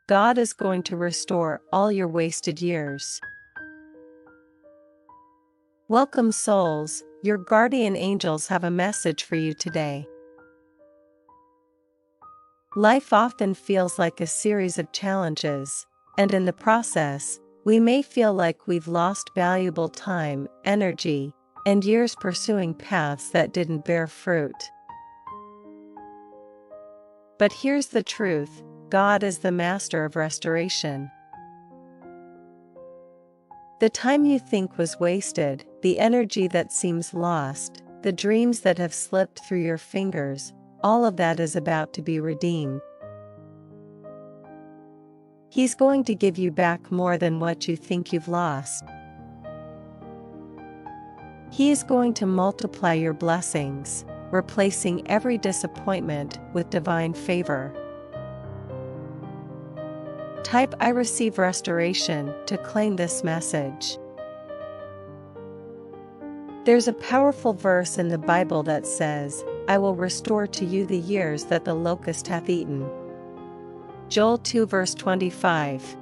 God is going to restore all your wasted years. Welcome, souls. Your guardian angels have a message for you today. Life often feels like a series of challenges, and in the process, we may feel like we've lost valuable time, energy, and years pursuing paths that didn't bear fruit. But here's the truth: God is the master of restoration. The time you think was wasted, the energy that seems lost, the dreams that have slipped through your fingers, all of that is about to be redeemed. He's going to give you back more than what you think you've lost. He is going to multiply your blessings, replacing every disappointment with divine favor. Type "I receive restoration" to claim this message. There's a powerful verse in the Bible that says, "I will restore to you the years that the locust hath eaten." Joel 2 verse 25.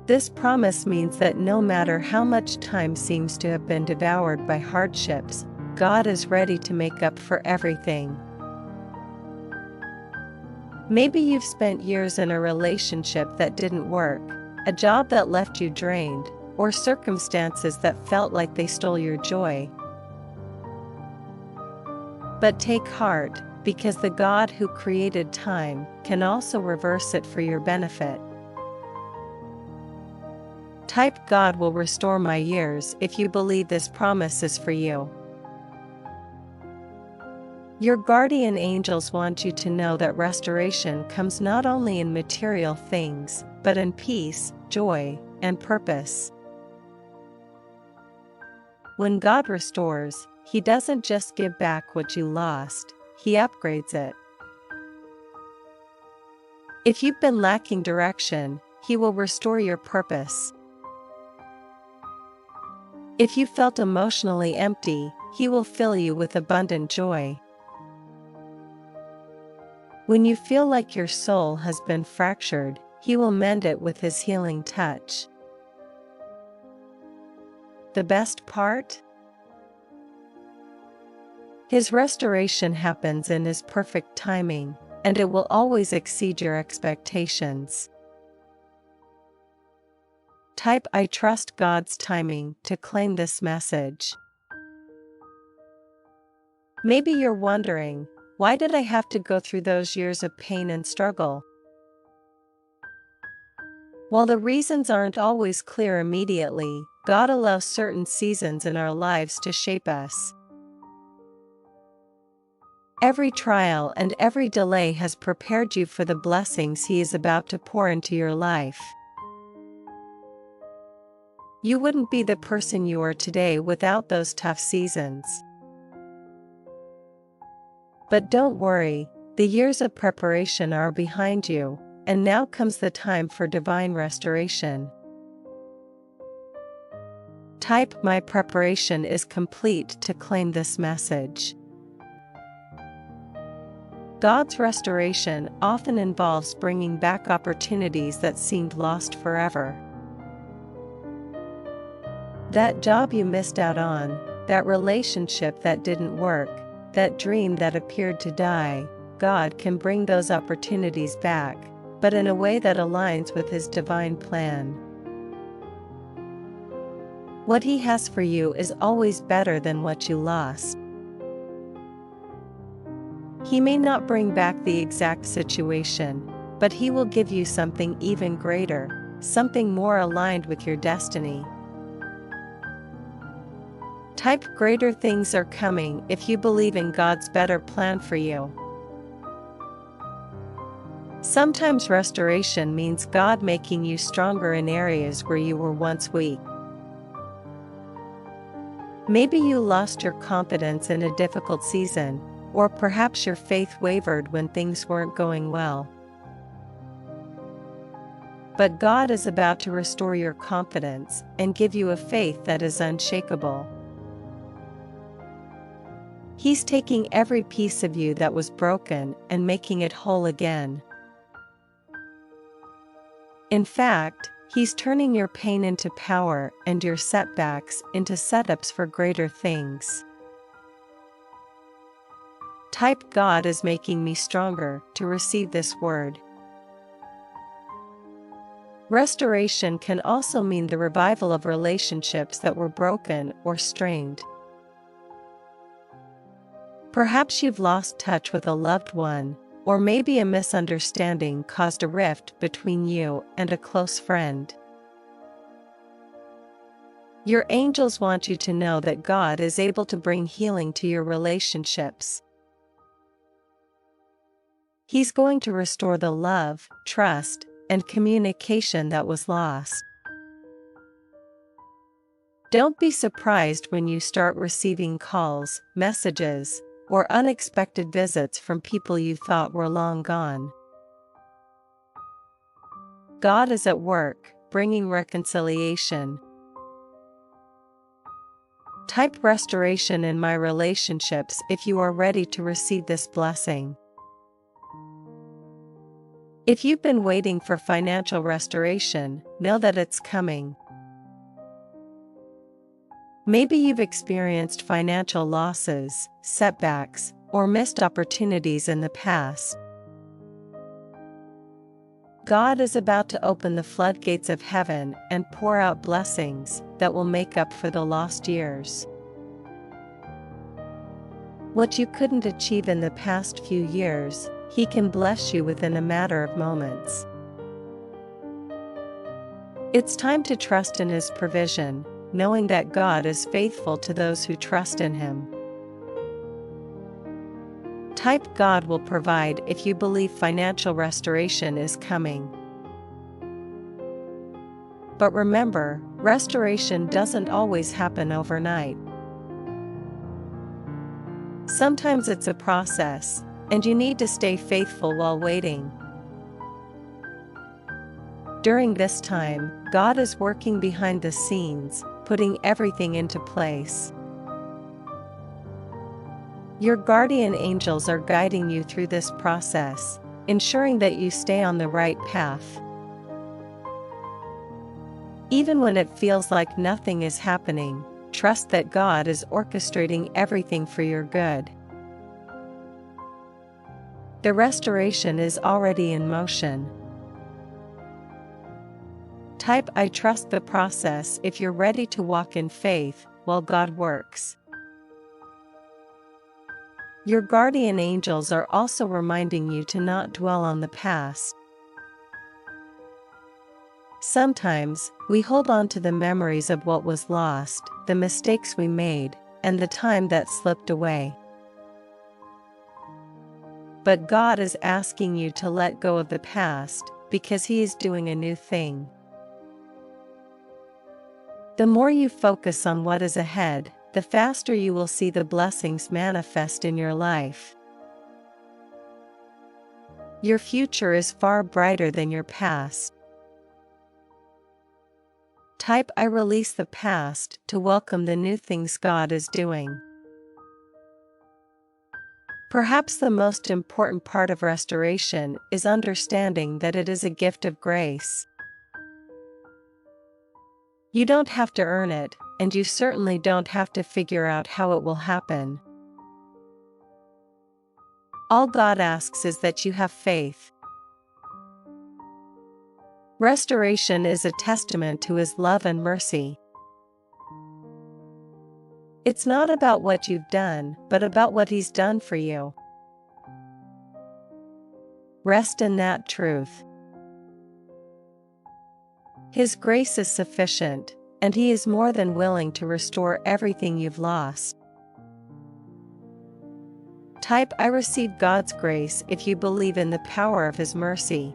This promise means that no matter how much time seems to have been devoured by hardships, God is ready to make up for everything. Maybe you've spent years in a relationship that didn't work, a job that left you drained, or circumstances that felt like they stole your joy. But take heart, because the God who created time can also reverse it for your benefit. Type "God will restore my years" if you believe this promise is for you. Your guardian angels want you to know that restoration comes not only in material things, but in peace, joy, and purpose. When God restores, He doesn't just give back what you lost, He upgrades it. If you've been lacking direction, He will restore your purpose. If you felt emotionally empty, He will fill you with abundant joy. When you feel like your soul has been fractured, He will mend it with His healing touch. The best part? His restoration happens in His perfect timing, and it will always exceed your expectations. Type "I trust God's timing" to claim this message. Maybe you're wondering, why did I have to go through those years of pain and struggle? While the reasons aren't always clear immediately, God allows certain seasons in our lives to shape us. Every trial and every delay has prepared you for the blessings He is about to pour into your life. You wouldn't be the person you are today without those tough seasons. But don't worry, the years of preparation are behind you, and now comes the time for divine restoration. Type "My preparation is complete" to claim this message. God's restoration often involves bringing back opportunities that seemed lost forever. That job you missed out on, that relationship that didn't work, that dream that appeared to die, God can bring those opportunities back, but in a way that aligns with His divine plan. What He has for you is always better than what you lost. He may not bring back the exact situation, but He will give you something even greater, something more aligned with your destiny. Type "Greater things are coming" if you believe in God's better plan for you. Sometimes restoration means God making you stronger in areas where you were once weak. Maybe you lost your confidence in a difficult season, or perhaps your faith wavered when things weren't going well. But God is about to restore your confidence and give you a faith that is unshakable. He's taking every piece of you that was broken and making it whole again. In fact, He's turning your pain into power and your setbacks into setups for greater things. Type God is making me stronger to receive this word. Restoration can also mean the revival of relationships that were broken or strained. Perhaps you've lost touch with a loved one, or maybe a misunderstanding caused a rift between you and a close friend. Your angels want you to know that God is able to bring healing to your relationships. He's going to restore the love, trust, and communication that was lost. Don't be surprised when you start receiving calls, messages, or unexpected visits from people you thought were long gone. God is at work, bringing reconciliation. Type restoration in my relationships if you are ready to receive this blessing. If you've been waiting for financial restoration, know that it's coming. Maybe you've experienced financial losses, setbacks, or missed opportunities in the past. God is about to open the floodgates of heaven and pour out blessings that will make up for the lost years. What you couldn't achieve in the past few years, He can bless you within a matter of moments. It's time to trust in His provision, knowing that God is faithful to those who trust in Him. Type God will provide if you believe financial restoration is coming. But remember, restoration doesn't always happen overnight. Sometimes it's a process, and you need to stay faithful while waiting. During this time, God is working behind the scenes, putting everything into place. Your guardian angels are guiding you through this process, ensuring that you stay on the right path. Even when it feels like nothing is happening, trust that God is orchestrating everything for your good. The restoration is already in motion. Type I trust the process if you're ready to walk in faith while God works. Your guardian angels are also reminding you to not dwell on the past. Sometimes, we hold on to the memories of what was lost, the mistakes we made, and the time that slipped away. But God is asking you to let go of the past, because He is doing a new thing. The more you focus on what is ahead, the faster you will see the blessings manifest in your life. Your future is far brighter than your past. Type I release the past to welcome the new things God is doing. Perhaps the most important part of restoration is understanding that it is a gift of grace. You don't have to earn it, and you certainly don't have to figure out how it will happen. All God asks is that you have faith. Restoration is a testament to His love and mercy. It's not about what you've done, but about what He's done for you. Rest in that truth. His grace is sufficient, and He is more than willing to restore everything you've lost. Type I receive God's grace if you believe in the power of His mercy.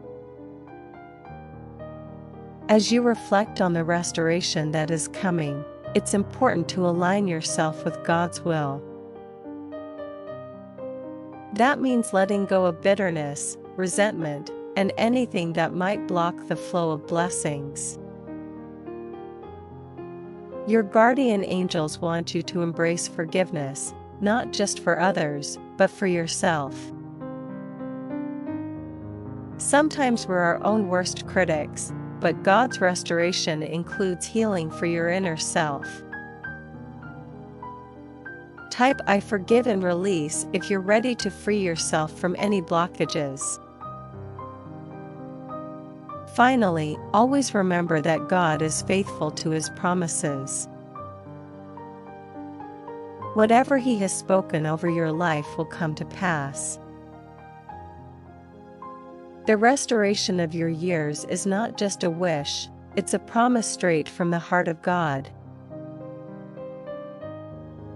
As you reflect on the restoration that is coming, it's important to align yourself with God's will. That means letting go of bitterness, resentment, and anything that might block the flow of blessings. Your guardian angels want you to embrace forgiveness, not just for others, but for yourself. Sometimes we're our own worst critics, but God's restoration includes healing for your inner self. Type I forgive and release if you're ready to free yourself from any blockages. Finally, always remember that God is faithful to His promises. Whatever He has spoken over your life will come to pass. The restoration of your years is not just a wish, it's a promise straight from the heart of God.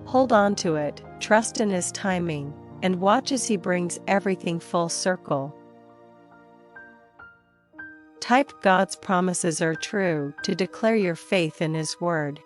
Hold on to it, trust in His timing, and watch as He brings everything full circle. Type God's promises are true to declare your faith in His word.